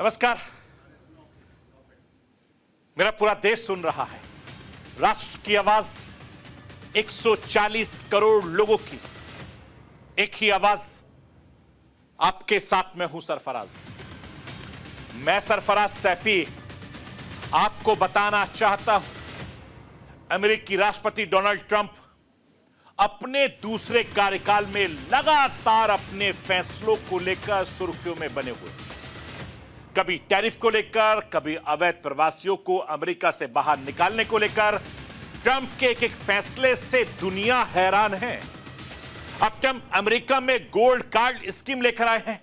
नमस्कार। मेरा पूरा देश सुन रहा है। राष्ट्र की आवाज 140 करोड़ लोगों की एक ही आवाज। आपके साथ में हूं सरफराज। मैं सरफराज सैफी आपको बताना चाहता हूं अमेरिकी राष्ट्रपति डोनाल्ड ट्रंप अपने दूसरे कार्यकाल में लगातार अपने फैसलों को लेकर सुर्खियों में बने हुए। कभी टैरिफ को लेकर, कभी अवैध प्रवासियों को अमेरिका से बाहर निकालने को लेकर ट्रंप के एक एक फैसले से दुनिया हैरान है। अब ट्रंप अमेरिका में गोल्ड कार्ड स्कीम लेकर आए हैं।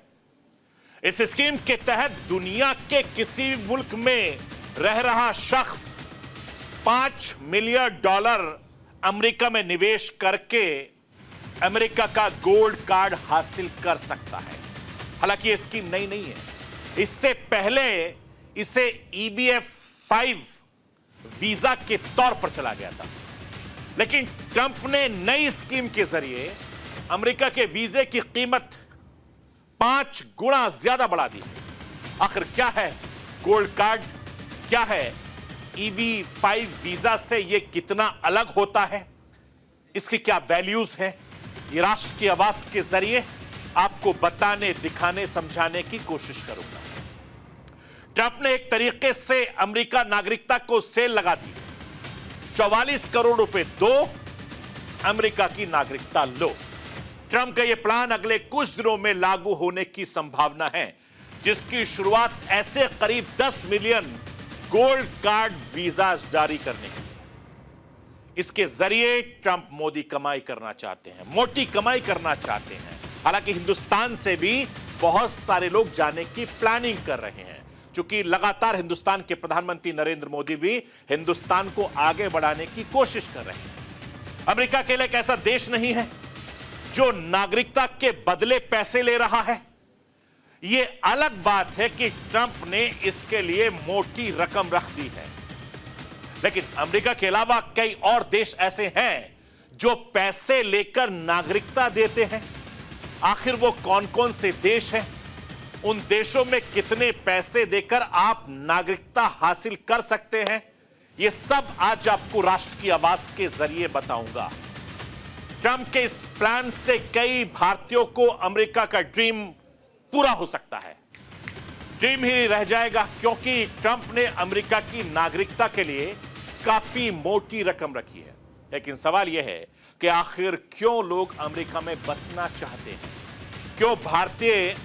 इस स्कीम के तहत दुनिया के किसी भी मुल्क में रह रहा शख्स $5 मिलियन अमेरिका में निवेश करके अमेरिका का गोल्ड कार्ड हासिल कर सकता है। हालांकि यह स्कीम नई नहीं है। इससे पहले इसे EB-5 वीजा के तौर पर चला गया था, लेकिन ट्रंप ने नई स्कीम के जरिए अमेरिका के वीजे की कीमत 5 गुना ज्यादा बढ़ा दी है। आखिर क्या है गोल्ड कार्ड, क्या है EB-5 वीजा से यह कितना अलग होता है, इसकी क्या वैल्यूज हैं, ये राष्ट्र की आवाज के जरिए आपको बताने, दिखाने, समझाने की कोशिश करूंगा। ट्रंप ने एक तरीके से अमेरिका नागरिकता को सेल लगा दी। 44 करोड़ रुपए दो, अमेरिका की नागरिकता लो। ट्रंप का यह प्लान अगले कुछ दिनों में लागू होने की संभावना है, जिसकी शुरुआत ऐसे करीब 10 मिलियन गोल्ड कार्ड वीजा जारी करने की। इसके जरिए ट्रंप मोदी कमाई करना चाहते हैं, मोटी कमाई करना चाहते हैं। हालांकि हिंदुस्तान से भी बहुत सारे लोग जाने की प्लानिंग कर रहे हैं, क्योंकि लगातार हिंदुस्तान के प्रधानमंत्री नरेंद्र मोदी भी हिंदुस्तान को आगे बढ़ाने की कोशिश कर रहे हैं। अमेरिका के लिए एक ऐसा देश नहीं है जो नागरिकता के बदले पैसे ले रहा है। यह अलग बात है कि ट्रंप ने इसके लिए मोटी रकम रख दी है, लेकिन अमेरिका के अलावा कई और देश ऐसे हैं जो पैसे लेकर नागरिकता देते हैं। आखिर वो कौन कौन से देश हैं, उन देशों में कितने पैसे देकर आप नागरिकता हासिल कर सकते हैं, ये सब आज आपको राष्ट्र की आवाज के जरिए बताऊंगा। ट्रंप के इस प्लान से कई भारतीयों को अमेरिका का ड्रीम पूरा हो सकता है। ड्रीम ही रह जाएगा, क्योंकि ट्रंप ने अमेरिका की नागरिकता के लिए काफी मोटी रकम रखी है। लेकिन सवाल यह है कि आखिर क्यों लोग अमेरिका में बसना चाहते हैं, क्यों भारतीय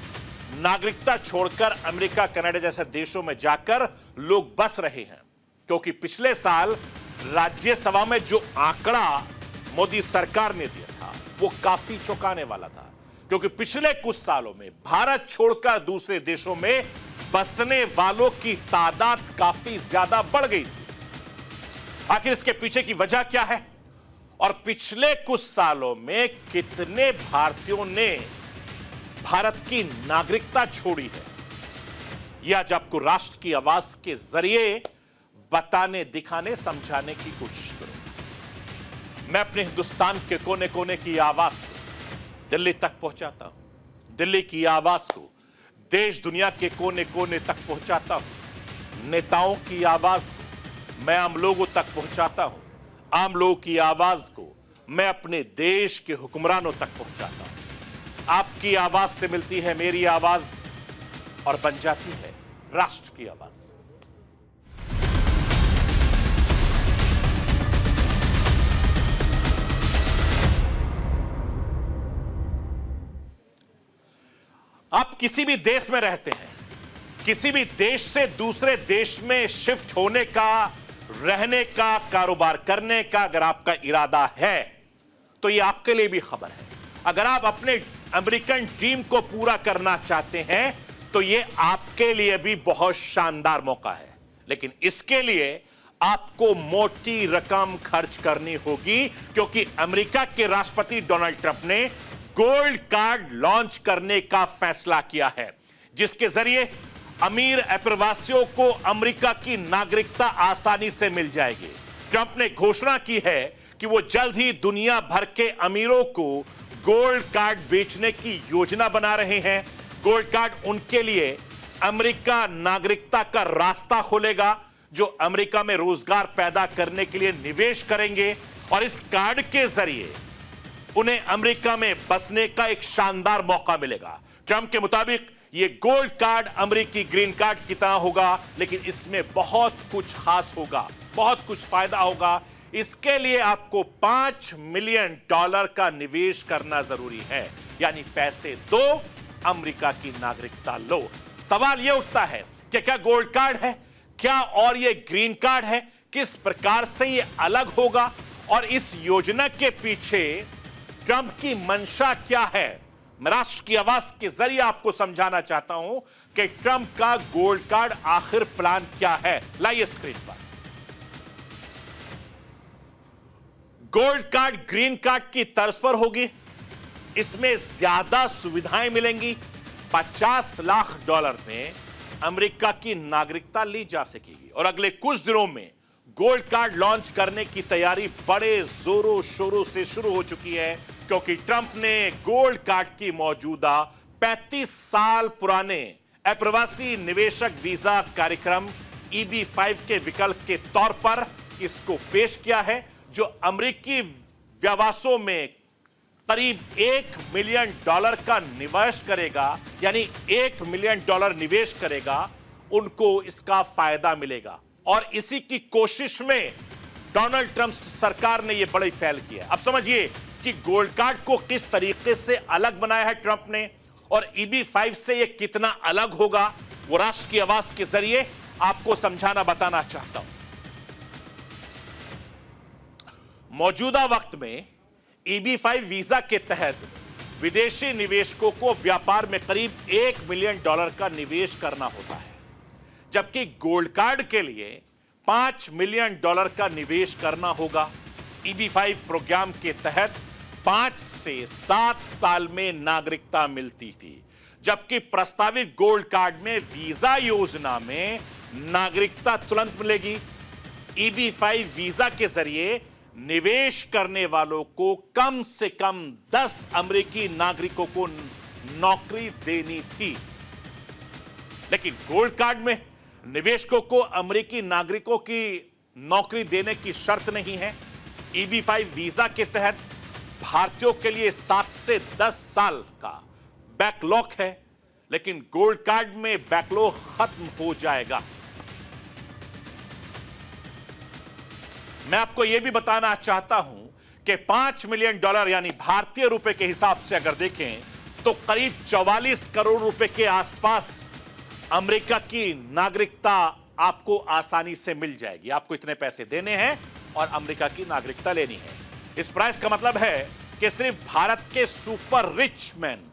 नागरिकता छोड़कर अमेरिका, कनाडा जैसे देशों में जाकर लोग बस रहे हैं। क्योंकि पिछले साल राज्यसभा में जो आंकड़ा मोदी सरकार ने दिया था वो काफी चौंकाने वाला था, क्योंकि पिछले कुछ सालों में भारत छोड़कर दूसरे देशों में बसने वालों की तादाद काफी ज्यादा बढ़ गई थी। आखिर इसके पीछे की वजह क्या है और पिछले कुछ सालों में कितने भारतीयों ने भारत की नागरिकता छोड़ी है, यह आज आपको राष्ट्र की आवाज के जरिए बताने, दिखाने, समझाने की कोशिश करूंगा। मैं अपने हिंदुस्तान के कोने कोने की आवाज को दिल्ली तक पहुंचाता हूं, दिल्ली की आवाज को देश दुनिया के कोने कोने तक पहुंचाता हूं। नेताओं की आवाज को मैं आम लोगों तक पहुंचाता हूं, आम लोगों की आवाज को मैं अपने देश के हुक्मरानों तक पहुंचाता हूं। आपकी आवाज से मिलती है मेरी आवाज और बन जाती है राष्ट्र की आवाज। आप किसी भी देश में रहते हैं, किसी भी देश से दूसरे देश में शिफ्ट होने का, रहने का, कारोबार करने का अगर आपका इरादा है तो यह आपके लिए भी खबर है। अगर आप अपने अमेरिकन ड्रीम को पूरा करना चाहते हैं तो यह आपके लिए भी बहुत शानदार मौका है, लेकिन इसके लिए आपको मोटी रकम खर्च करनी होगी, क्योंकि अमेरिका के राष्ट्रपति डोनाल्ड ट्रंप ने गोल्ड कार्ड लॉन्च करने का फैसला किया है, जिसके जरिए अमीर अप्रवासियों को अमेरिका की नागरिकता आसानी से मिल जाएगी। ट्रंप ने घोषणा की है कि वो जल्द ही दुनिया भर के अमीरों को गोल्ड कार्ड बेचने की योजना बना रहे हैं। गोल्ड कार्ड उनके लिए अमेरिका नागरिकता का रास्ता खोलेगा, जो अमेरिका में रोजगार पैदा करने के लिए निवेश करेंगे और इस कार्ड के जरिए उन्हें अमेरिका में बसने का एक शानदार मौका मिलेगा। ट्रंप के मुताबिक यह गोल्ड कार्ड अमेरिकी ग्रीन कार्ड की तरह होगा, लेकिन इसमें बहुत कुछ खास होगा, बहुत कुछ फायदा होगा। इसके लिए आपको $5 मिलियन का निवेश करना जरूरी है, यानी पैसे दो, अमेरिका की नागरिकता लो। सवाल यह उठता है कि क्या गोल्ड कार्ड है, क्या और यह ग्रीन कार्ड है, किस प्रकार से यह अलग होगा और इस योजना के पीछे ट्रंप की मंशा क्या है? मैं राष्ट्र की आवाज के जरिए आपको समझाना चाहता हूं कि ट्रंप का गोल्ड कार्ड आखिर प्लान क्या है। लाइए स्क्रीन पर। गोल्ड कार्ड ग्रीन कार्ड की तर्ज पर होगी। इसमें ज्यादा सुविधाएं मिलेंगी। $50 लाख में अमेरिका की नागरिकता ली जा सकेगी और अगले कुछ दिनों में गोल्ड कार्ड लॉन्च करने की तैयारी बड़े जोरों शोरों से शुरू हो चुकी है, क्योंकि ट्रंप ने गोल्ड कार्ड की मौजूदा 35 साल पुराने अप्रवासी निवेशक वीजा कार्यक्रम EB-5 के विकल्प के तौर पर इसको पेश किया है, जो अमेरिकी व्यवसायों में करीब $1 मिलियन का निवेश करेगा, यानी $1 मिलियन निवेश करेगा, उनको इसका फायदा मिलेगा। और इसी की कोशिश में डोनाल्ड ट्रंप सरकार ने यह बड़ी पहल की है। अब समझिए कि गोल्ड कार्ड को किस तरीके से अलग बनाया है ट्रंप ने, और EB-5 से यह कितना अलग होगा, वो राष्ट्र की आवाज के जरिए आपको समझाना बताना चाहता हूं। मौजूदा वक्त में EB-5 वीजा के तहत विदेशी निवेशकों को व्यापार में करीब $1 मिलियन का निवेश करना होता है, जबकि गोल्ड कार्ड के लिए $5 मिलियन का निवेश करना होगा। EB-5 प्रोग्राम के तहत 5 से 7 साल में नागरिकता मिलती थी, जबकि प्रस्तावित गोल्ड कार्ड में वीजा योजना में नागरिकता तुरंत मिलेगी। EB-5 वीजा के जरिए निवेश करने वालों को कम से कम 10 अमेरिकी नागरिकों को नौकरी देनी थी, लेकिन गोल्ड कार्ड में निवेशकों को अमेरिकी नागरिकों की नौकरी देने की शर्त नहीं है। EB-5 वीजा के तहत भारतीयों के लिए 7 से 10 साल का बैकलॉग है, लेकिन गोल्ड कार्ड में बैकलॉग खत्म हो जाएगा। मैं आपको यह भी बताना चाहता हूं कि $5 मिलियन यानी भारतीय रुपए के हिसाब से अगर देखें तो करीब 44 करोड़ रुपए के आसपास अमेरिका की नागरिकता आपको आसानी से मिल जाएगी। आपको इतने पैसे देने हैं और अमेरिका की नागरिकता लेनी है। इस प्राइस का मतलब है कि सिर्फ भारत के सुपर रिच मैन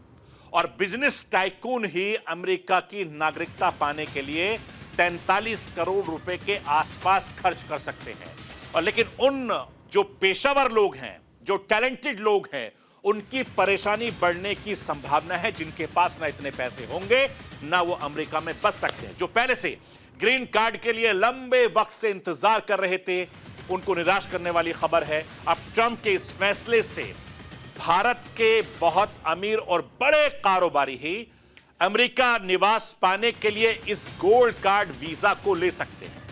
और बिजनेस टाइकून ही अमेरिका की नागरिकता पाने के लिए 43 करोड़ रुपए के आसपास खर्च कर सकते हैं। और लेकिन उन जो पेशेवर लोग हैं, जो टैलेंटेड लोग हैं, उनकी परेशानी बढ़ने की संभावना है, जिनके पास ना इतने पैसे होंगे ना वो अमेरिका में बच सकते हैं। जो पहले से ग्रीन कार्ड के लिए लंबे वक्त से इंतजार कर रहे थे, उनको निराश करने वाली खबर है। अब ट्रंप के इस फैसले से भारत के बहुत अमीर और बड़े कारोबारी ही अमेरिका निवास पाने के लिए इस गोल्ड कार्ड वीजा को ले सकते हैं।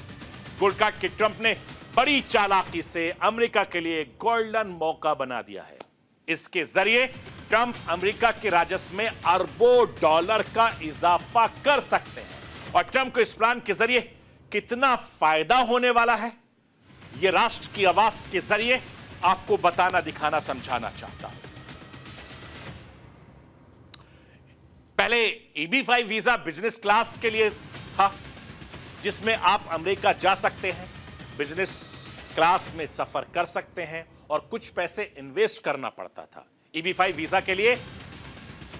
गोल्ड कार्ड के ट्रंप ने बड़ी चालाकी से अमेरिका के लिए गोल्डन मौका बना दिया है। इसके जरिए ट्रंप अमेरिका के राजस्व में अरबों डॉलर का इजाफा कर सकते हैं। और ट्रंप को इस प्लान के जरिए कितना फायदा होने वाला है, यह राष्ट्र की आवाज के जरिए आपको बताना, दिखाना, समझाना चाहता हूं। पहले EB-5 वीजा बिजनेस क्लास के लिए था, जिसमें आप अमेरिका जा सकते हैं, बिजनेस क्लास में सफर कर सकते हैं और कुछ पैसे इन्वेस्ट करना पड़ता था। EB-5 वीजा के लिए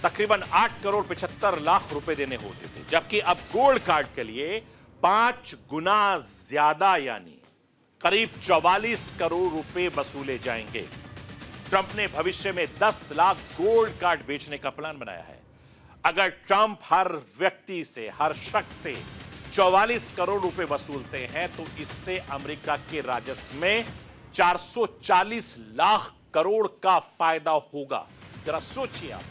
तकरीबन 8 करोड़ 75 लाख रुपए देने होते थे, जबकि अब गोल्ड कार्ड के लिए 5 गुना ज्यादा यानी करीब 44 करोड़ रुपए वसूले जाएंगे। ट्रंप ने भविष्य में 10 लाख गोल्ड कार्ड बेचने का प्लान बनाया है। अगर ट्रंप हर व्यक्ति से, हर शख्स से 44 करोड़ रुपए वसूलते हैं तो इससे अमेरिका के राजस्व में 440 लाख करोड़ का फायदा होगा। जरा सोचिए आप।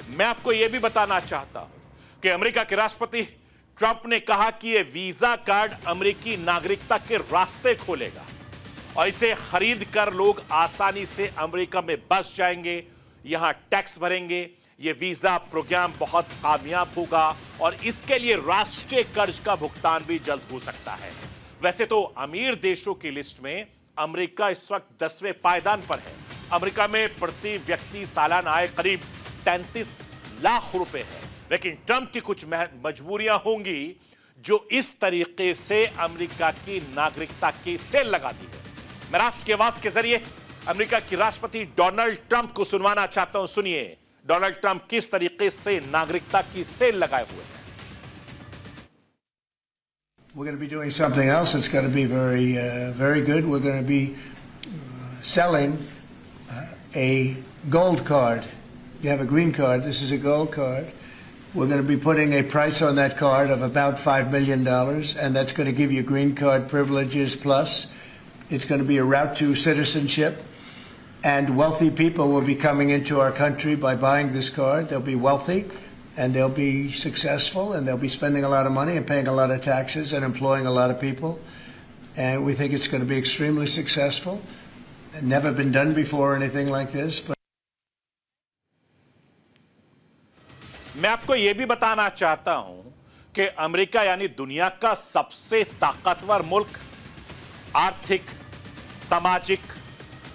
मैं आपको यह भी बताना चाहता हूं कि अमेरिका के राष्ट्रपति ट्रंप ने कहा कि यह वीजा कार्ड अमेरिकी नागरिकता के रास्ते खोलेगा और इसे खरीद कर लोग आसानी से अमेरिका में बस जाएंगे, यहां टैक्स भरेंगे। यह वीजा प्रोग्राम बहुत कामयाब होगा और इसके लिए राष्ट्रीय कर्ज का भुगतान भी जल्द हो सकता है। वैसे तो अमीर देशों की लिस्ट में अमेरिका इस वक्त 10वें पायदान पर है। अमेरिका में प्रति व्यक्ति सालाना आय करीब 33 लाख रुपए है, लेकिन ट्रंप की कुछ मजबूरियां होंगी जो इस तरीके से अमेरिका की नागरिकता की सेल लगा दी है। मैं राष्ट्र की आवाज के जरिए अमेरिका के राष्ट्रपति डोनाल्ड ट्रंप को सुनवाना चाहता हूं। सुनिए डोनाल्ड ट्रंप किस तरीके से नागरिकता की सेल लगाए हुए हैं। We're going to be doing something else that's going to be very good. We're going to be selling a gold card. You have a green card. This is a gold card. We're going to be putting a price on that card of about $5 million, and that's going to give you green card privileges plus. It's going to be a route to citizenship, and wealthy people will be coming into our country by buying this card. They'll be wealthy, and they'll be successful, and they'll be spending a lot of money and paying a lot of taxes and employing a lot of people. And we think it's going to be extremely successful. Never been done before, anything like this. But मैं आपको यह भी बताना चाहता हूं कि America यानी दुनिया का सबसे ताकतवर मुल्क आर्थिक, सामाजिक,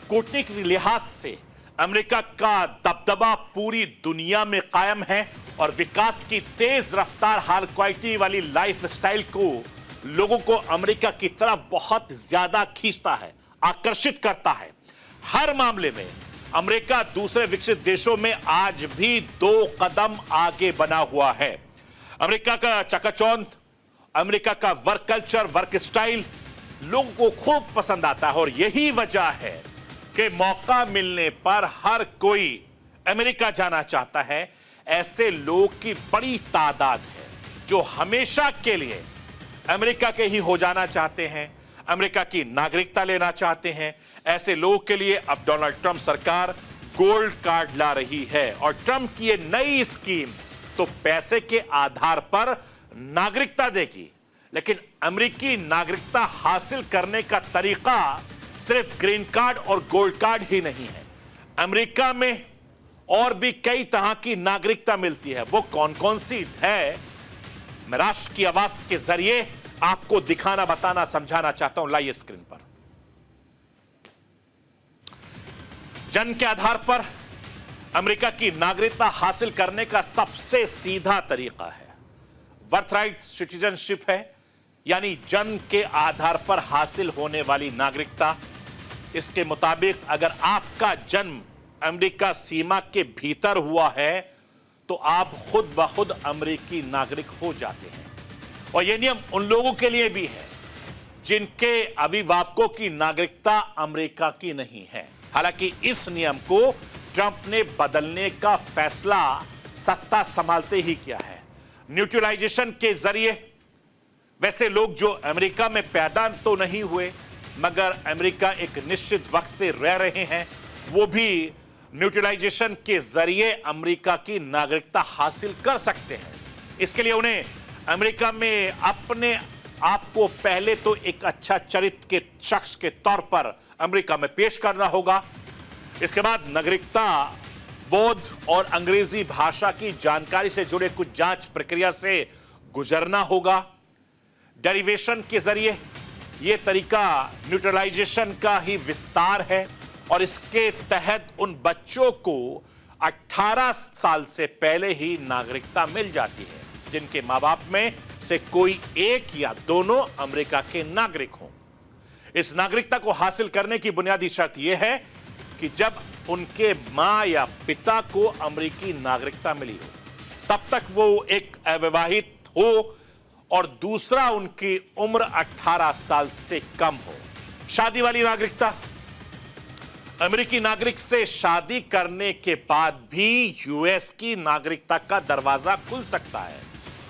कूटनीतिक लिहाज से अमेरिका का दबदबा पूरी दुनिया में कायम है और विकास की तेज रफ्तार हाई क्वालिटी वाली लाइफस्टाइल को लोगों को अमेरिका की तरफ बहुत ज्यादा खींचता है, आकर्षित करता है। हर मामले में अमेरिका दूसरे विकसित देशों में आज भी 2 कदम आगे बना हुआ है। अमेरिका का चकाचौंध, अमेरिका का वर्क कल्चर, वर्क स्टाइल लोगों को खूब पसंद आता है और यही वजह है कि मौका मिलने पर हर कोई अमेरिका जाना चाहता है। ऐसे लोग की बड़ी तादाद है जो हमेशा के लिए अमेरिका के ही हो जाना चाहते हैं, अमेरिका की नागरिकता लेना चाहते हैं। ऐसे लोगों के लिए अब डोनाल्ड ट्रंप सरकार गोल्ड कार्ड ला रही है और ट्रंप की ये नई स्कीम तो पैसे के आधार पर नागरिकता देगी, लेकिन अमेरिकी नागरिकता हासिल करने का तरीका सिर्फ ग्रीन कार्ड और गोल्ड कार्ड ही नहीं है। अमेरिका में और भी कई तरह की नागरिकता मिलती है। वो कौन कौन सी है, मैं राष्ट्र की आवाज के जरिए आपको दिखाना, बताना, समझाना चाहता हूं। लाइए स्क्रीन पर। जन्म के आधार पर अमेरिका की नागरिकता हासिल करने का सबसे सीधा तरीका है बर्थराइट सिटीजनशिप है, यानी जन्म के आधार पर हासिल होने वाली नागरिकता। इसके मुताबिक अगर आपका जन्म अमेरिका सीमा के भीतर हुआ है तो आप खुद ब खुद अमेरिकी नागरिक हो जाते हैं। और यह नियम उन लोगों के लिए भी है जिनके अभिभावकों की नागरिकता अमेरिका की नहीं है। हालांकि इस नियम को ट्रंप ने बदलने का फैसला सत्ता संभालते ही किया है। न्यूट्रलाइजेशन के जरिए वैसे लोग जो अमेरिका में पैदा तो नहीं हुए मगर अमेरिका एक निश्चित वक्त से रह रहे हैं, वो भी न्यूट्रलाइजेशन के जरिए अमेरिका की नागरिकता हासिल कर सकते हैं। इसके लिए उन्हें अमेरिका में अपने आप को पहले तो एक अच्छा चरित्र के शख्स के तौर पर अमेरिका में पेश करना होगा। इसके बाद नागरिकता बोध और अंग्रेजी भाषा की जानकारी से जुड़े कुछ जांच प्रक्रिया से गुजरना होगा। डेरिवेशन के जरिए यह तरीका न्यूट्रलाइजेशन का ही विस्तार है और इसके तहत उन बच्चों को 18 साल से पहले ही नागरिकता मिल जाती है जिनके मां बाप में से कोई एक या दोनों अमेरिका के नागरिक हों। इस नागरिकता को हासिल करने की बुनियादी शर्त यह है कि जब उनके मां या पिता को अमेरिकी नागरिकता मिली हो तब तक वो एक अविवाहित हो और दूसरा उनकी उम्र 18 साल से कम हो। शादी वाली नागरिकता, अमेरिकी नागरिक से शादी करने के बाद भी यूएस की नागरिकता का दरवाजा खुल सकता है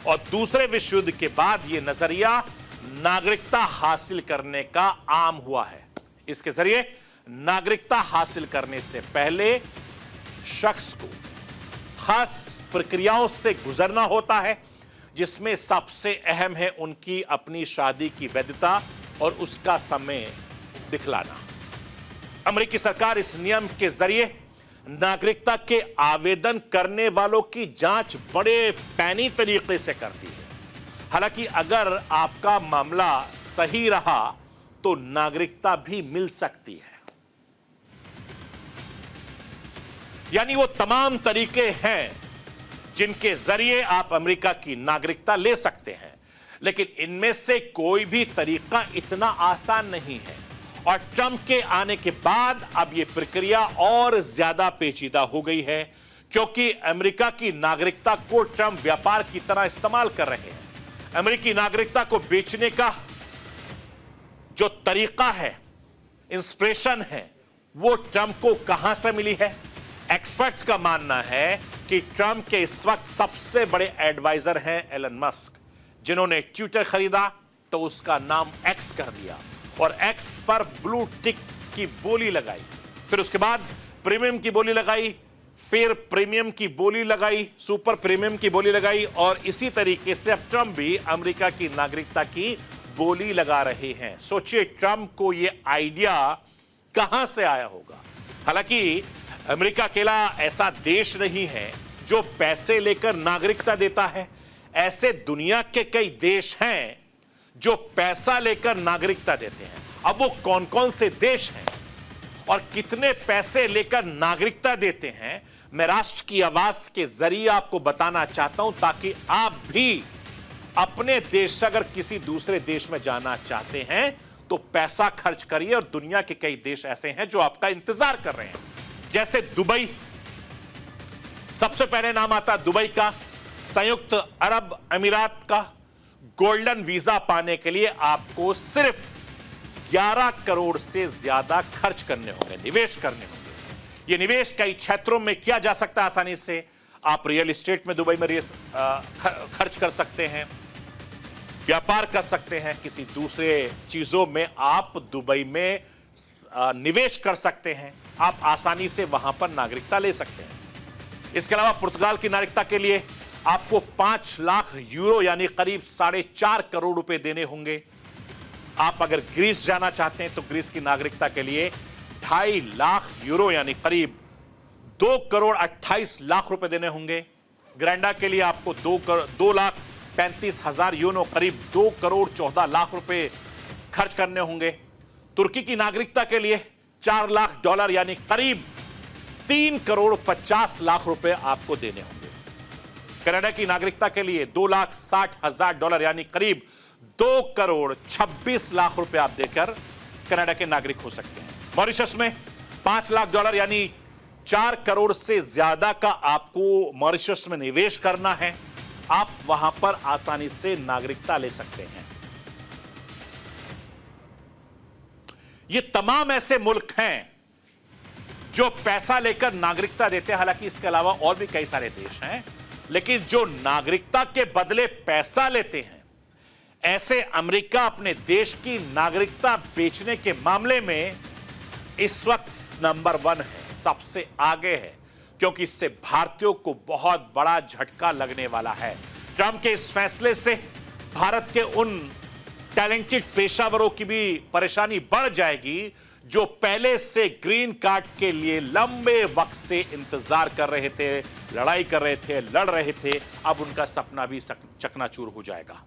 और दूसरे विश्व युद्ध के बाद यह नजरिया नागरिकता हासिल करने का आम हुआ है। इसके जरिए नागरिकता हासिल करने से पहले शख्स को खास प्रक्रियाओं से गुजरना होता है, जिसमें सबसे अहम है उनकी अपनी शादी की वैधता और उसका समय दिखलाना। अमेरिकी सरकार इस नियम के जरिए नागरिकता के आवेदन करने वालों की जांच बड़े पैनी तरीके से करती है। हालांकि अगर आपका मामला सही रहा तो नागरिकता भी मिल सकती है। यानी वो तमाम तरीके हैं जिनके जरिए आप अमेरिका की नागरिकता ले सकते हैं, लेकिन इनमें से कोई भी तरीका इतना आसान नहीं है। और ट्रंप के आने के बाद अब यह प्रक्रिया और ज्यादा पेचीदा हो गई है, क्योंकि अमेरिका की नागरिकता को ट्रंप व्यापार की तरह इस्तेमाल कर रहे हैं। अमेरिकी नागरिकता को बेचने का जो तरीका है, इंस्पिरेशन है, वो ट्रंप को कहां से मिली है? एक्सपर्ट्स का मानना है कि ट्रंप के इस वक्त सबसे बड़े एडवाइजर हैं एलन मस्क, जिन्होंने ट्विटर खरीदा तो उसका नाम एक्स कर दिया और एक्स पर ब्लू टिक की बोली लगाई, फिर उसके बाद प्रीमियम की बोली लगाई, फिर प्रीमियम की बोली लगाई, सुपर प्रीमियम की बोली लगाई, और इसी तरीके से अब ट्रंप भी अमेरिका की नागरिकता की बोली लगा रहे हैं। सोचिए ट्रंप को यह आइडिया कहां से आया होगा। हालांकि अमेरिका अकेला ऐसा देश नहीं है जो पैसे लेकर नागरिकता देता है। ऐसे दुनिया के कई देश हैं जो पैसा लेकर नागरिकता देते हैं। अब वो कौन कौन से देश हैं और कितने पैसे लेकर नागरिकता देते हैं, मैं राष्ट्र की आवाज के जरिए आपको बताना चाहता हूं, ताकि आप भी अपने देश से अगर किसी दूसरे देश में जाना चाहते हैं तो पैसा खर्च करिए। और दुनिया के कई देश ऐसे हैं जो आपका इंतजार कर रहे हैं, जैसे दुबई। सबसे पहले नाम आता दुबई का, संयुक्त अरब अमीरात का। गोल्डन वीजा पाने के लिए आपको सिर्फ 11 करोड़ से ज्यादा खर्च करने होंगे, निवेश करने होंगे। यह निवेश कई क्षेत्रों में किया जा सकता है आसानी से। आप रियल एस्टेट में दुबई में खर्च कर सकते हैं, व्यापार कर सकते हैं, किसी दूसरे चीजों में आप दुबई में निवेश कर सकते हैं। आप आसानी से वहां पर नागरिकता ले सकते हैं। इसके अलावा पुर्तगाल की नागरिकता के लिए आपको 5 लाख यूरो यानी करीब 4.5 करोड़ रुपए देने होंगे। आप अगर ग्रीस जाना चाहते हैं तो ग्रीस की नागरिकता के लिए 2.5 लाख यूरो यानी करीब 2 करोड़ 28 लाख रुपए देने होंगे। ग्रैंडा के लिए आपको 2 लाख 35 हजार यूरो करीब 2 करोड़ 14 लाख रुपए खर्च करने होंगे। तुर्की की नागरिकता के लिए $4 लाख यानी करीब 3 करोड़ 50 लाख रुपए आपको देने होंगे। कनाडा की नागरिकता के लिए $2,60,000 यानी करीब 2 करोड़ 26 लाख रुपए आप देकर कनाडा के नागरिक हो सकते हैं। मॉरिशस में $5 लाख यानी 4 करोड़ से ज्यादा का आपको मॉरिशस में निवेश करना है। आप वहां पर आसानी से नागरिकता ले सकते हैं। ये तमाम ऐसे मुल्क हैं जो पैसा लेकर नागरिकता देते हैं। हालांकि इसके अलावा और भी कई सारे देश हैं, लेकिन जो नागरिकता के बदले पैसा लेते हैं, ऐसे अमेरिका अपने देश की नागरिकता बेचने के मामले में इस वक्त नंबर 1 है, सबसे आगे है, क्योंकि इससे भारतीयों को बहुत बड़ा झटका लगने वाला है। ट्रंप के इस फैसले से भारत के उन टैलेंटेड पेशावरों की भी परेशानी बढ़ जाएगी जो पहले से ग्रीन कार्ड के लिए लंबे वक्त से इंतजार कर रहे थे, लड़ाई कर रहे थे, लड़ रहे थे। अब उनका सपना भी चकनाचूर हो जाएगा।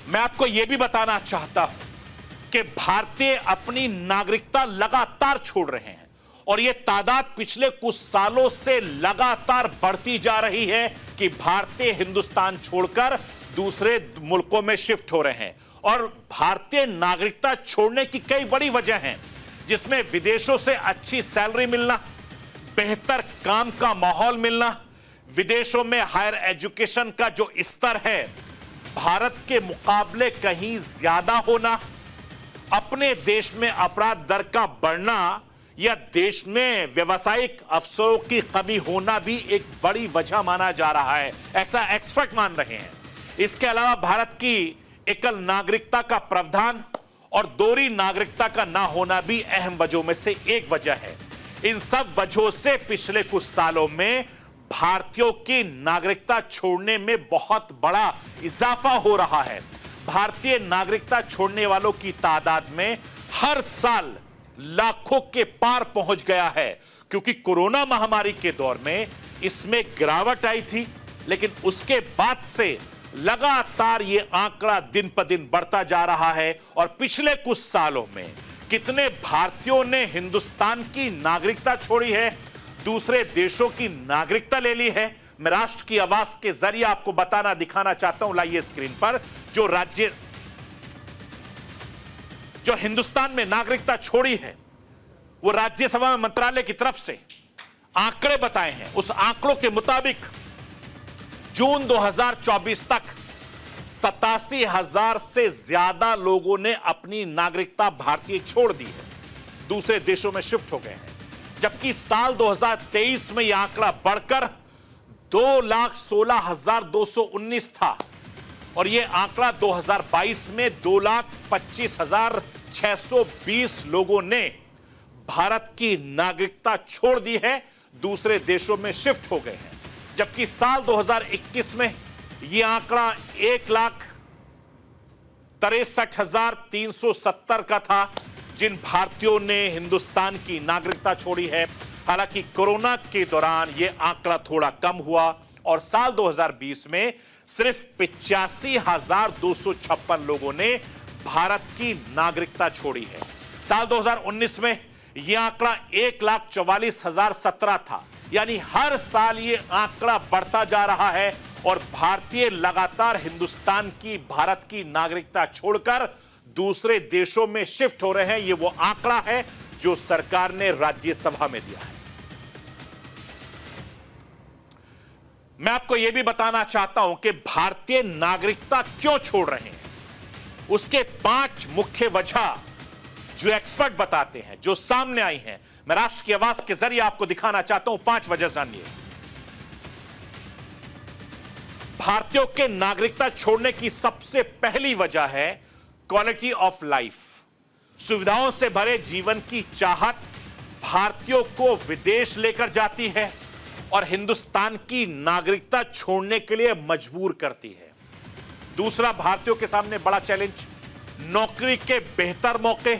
मैं आपको यह भी बताना चाहता हूं कि भारतीय अपनी नागरिकता लगातार छोड़ रहे हैं और यह तादाद पिछले कुछ सालों से लगातार बढ़ती जा रही है कि भारतीय हिंदुस्तान छोड़कर दूसरे मुल्कों में शिफ्ट हो रहे हैं। और भारतीय नागरिकता छोड़ने की कई बड़ी वजह हैं, जिसमें विदेशों से अच्छी सैलरी मिलना, बेहतर काम का माहौल मिलना, विदेशों में हायर एजुकेशन का जो स्तर है भारत के मुकाबले कहीं ज्यादा होना, अपने देश में अपराध दर का बढ़ना या देश में व्यावसायिक अवसरों की कमी होना भी एक बड़ी वजह माना जा रहा है, ऐसा एक्सपर्ट मान रहे हैं। इसके अलावा भारत की एकल नागरिकता का प्रावधान और दोहरी नागरिकता का ना होना भी अहम वजहों में से एक वजह है। इन सब वजहों से पिछले कुछ सालों में भारतीयों की नागरिकता छोड़ने में बहुत बड़ा इजाफा हो रहा है। भारतीय नागरिकता छोड़ने वालों की तादाद में हर साल लाखों के पार पहुंच गया है, क्योंकि कोरोना महामारी के दौर में इसमें गिरावट आई थी, लेकिन उसके बाद से लगातार ये आंकड़ा दिन पर दिन बढ़ता जा रहा है। और पिछले कुछ सालों में कितने भारतीयों ने हिंदुस्तान की नागरिकता छोड़ी है, दूसरे देशों की नागरिकता ले ली है, मैं राष्ट्र की आवाज के जरिए आपको बताना दिखाना चाहता हूं। लाइए स्क्रीन पर जो हिंदुस्तान में नागरिकता छोड़ी है, वो राज्यसभा में मंत्रालय की तरफ से आंकड़े बताए हैं। उस आंकड़ों के मुताबिक जून 2024 तक 87,000 से ज्यादा लोगों ने अपनी नागरिकता भारतीय छोड़ दी है, दूसरे देशों में शिफ्ट हो गए हैं। जबकि साल 2023 में यह आंकड़ा बढ़कर 2,16,219 था और यह आंकड़ा 2022 में 2,25,620 लोगों ने भारत की नागरिकता छोड़ दी है, दूसरे देशों में शिफ्ट हो गए हैं। जबकि साल 2021 में यह आंकड़ा 1,63,370 का था, जिन भारतीयों ने हिंदुस्तान की नागरिकता छोड़ी है। हालांकि कोरोना के दौरान यह आंकड़ा थोड़ा कम हुआ और साल 2020 में सिर्फ 85,256 लोगों ने भारत की नागरिकता छोड़ी है। साल 2019 में यह आंकड़ा 1,44,017 था। यानी हर साल यह आंकड़ा बढ़ता जा रहा है और भारतीय लगातार हिंदुस्तान की, भारत की नागरिकता छोड़कर दूसरे देशों में शिफ्ट हो रहे हैं। यह वो आंकड़ा है जो सरकार ने राज्यसभा में दिया है। मैं आपको यह भी बताना चाहता हूं कि भारतीय नागरिकता क्यों छोड़ रहे हैं। उसके 5 मुख्य वजह जो एक्सपर्ट बताते हैं, जो सामने आई हैं, मैं राष्ट्र की आवाज के जरिए आपको दिखाना चाहता हूं। 5 वजह जानिए। भारतीयों के नागरिकता छोड़ने की सबसे पहली वजह है क्वालिटी ऑफ लाइफ। सुविधाओं से भरे जीवन की चाहत भारतीयों को विदेश लेकर जाती है और हिंदुस्तान की नागरिकता छोड़ने के लिए मजबूर करती है। दूसरा, भारतीयों के सामने बड़ा चैलेंज नौकरी के बेहतर मौके।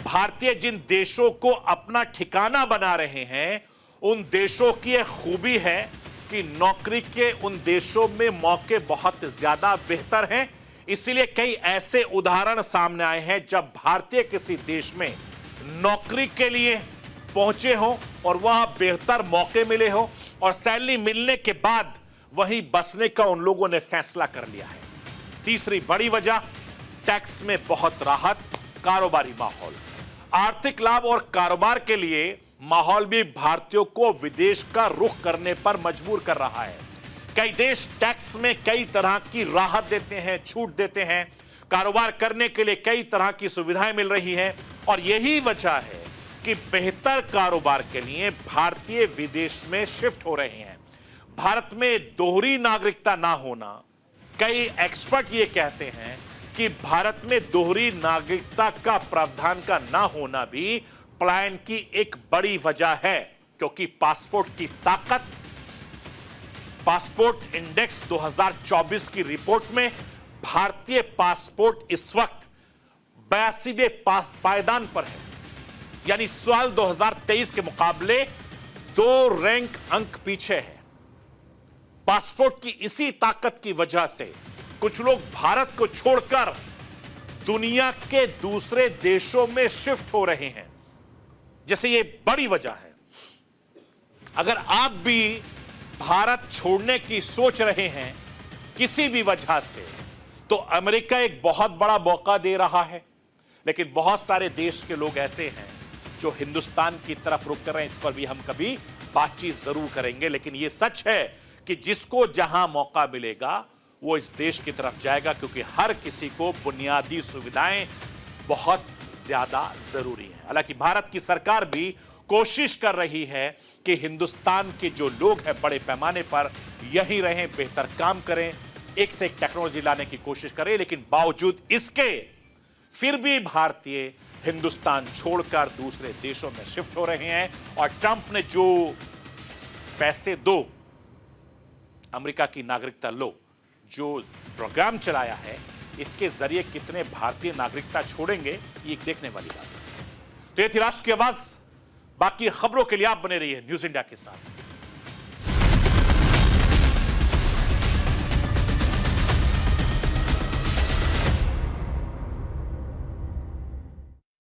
भारतीय जिन देशों को अपना ठिकाना बना रहे हैं, उन देशों की एक खूबी है कि नौकरी के उन देशों में मौके बहुत ज्यादा बेहतर हैं। इसीलिए कई ऐसे उदाहरण सामने आए हैं जब भारतीय किसी देश में नौकरी के लिए पहुंचे हों और वहां बेहतर मौके मिले हों और सैलरी मिलने के बाद वहीं बसने का उन लोगों ने फैसला कर लिया है। तीसरी बड़ी वजह, टैक्स में बहुत राहत, कारोबारी माहौल। आर्थिक लाभ और कारोबार के लिए माहौल भी भारतीयों को विदेश का रुख करने पर मजबूर कर रहा है। कई देश टैक्स में कई तरह की राहत देते हैं, छूट देते हैं, कारोबार करने के लिए कई तरह की सुविधाएं मिल रही हैं और यही वजह है कि बेहतर कारोबार के लिए भारतीय विदेश में शिफ्ट हो रहे हैं। भारत में दोहरी नागरिकता ना होना, कई एक्सपर्ट ये कहते हैं कि भारत में दोहरी नागरिकता का प्रावधान का ना होना भी पलायन की एक बड़ी वजह है, क्योंकि पासपोर्ट की ताकत, पासपोर्ट इंडेक्स 2024 की रिपोर्ट में भारतीय पासपोर्ट इस वक्त 82वें पायदान पर है। यानी साल 2023 के मुकाबले 2 रैंक अंक पीछे है। पासपोर्ट की इसी ताकत की वजह से कुछ लोग भारत को छोड़कर दुनिया के दूसरे देशों में शिफ्ट हो रहे हैं। जैसे ये बड़ी वजह है। अगर आप भी भारत छोड़ने की सोच रहे हैं किसी भी वजह से, तो अमेरिका एक बहुत बड़ा मौका दे रहा है। लेकिन बहुत सारे देश के लोग ऐसे हैं जो हिंदुस्तान की तरफ रुख कर रहे हैं। इस पर भी हम कभी बातचीत जरूर करेंगे। लेकिन यह सच है कि जिसको जहां मौका मिलेगा वो इस देश की तरफ जाएगा, क्योंकि हर किसी को बुनियादी सुविधाएं बहुत ज्यादा जरूरी है। हालांकि भारत की सरकार भी कोशिश कर रही है कि हिंदुस्तान के जो लोग हैं बड़े पैमाने पर यहीं रहें, बेहतर काम करें, एक से एक टेक्नोलॉजी लाने की कोशिश करें। लेकिन बावजूद इसके फिर भी भारतीय हिंदुस्तान छोड़कर दूसरे देशों में शिफ्ट हो रहे हैं। और ट्रंप ने जो पैसे दो, अमेरिका की नागरिकता लो, जो प्रोग्राम चलाया है, इसके जरिए कितने भारतीय नागरिकता छोड़ेंगे, ये एक देखने वाली बात है। तो ये थी राष्ट्र की आवाज। बाकी खबरों के लिए आप बने रहिए न्यूज़ इंडिया के साथ।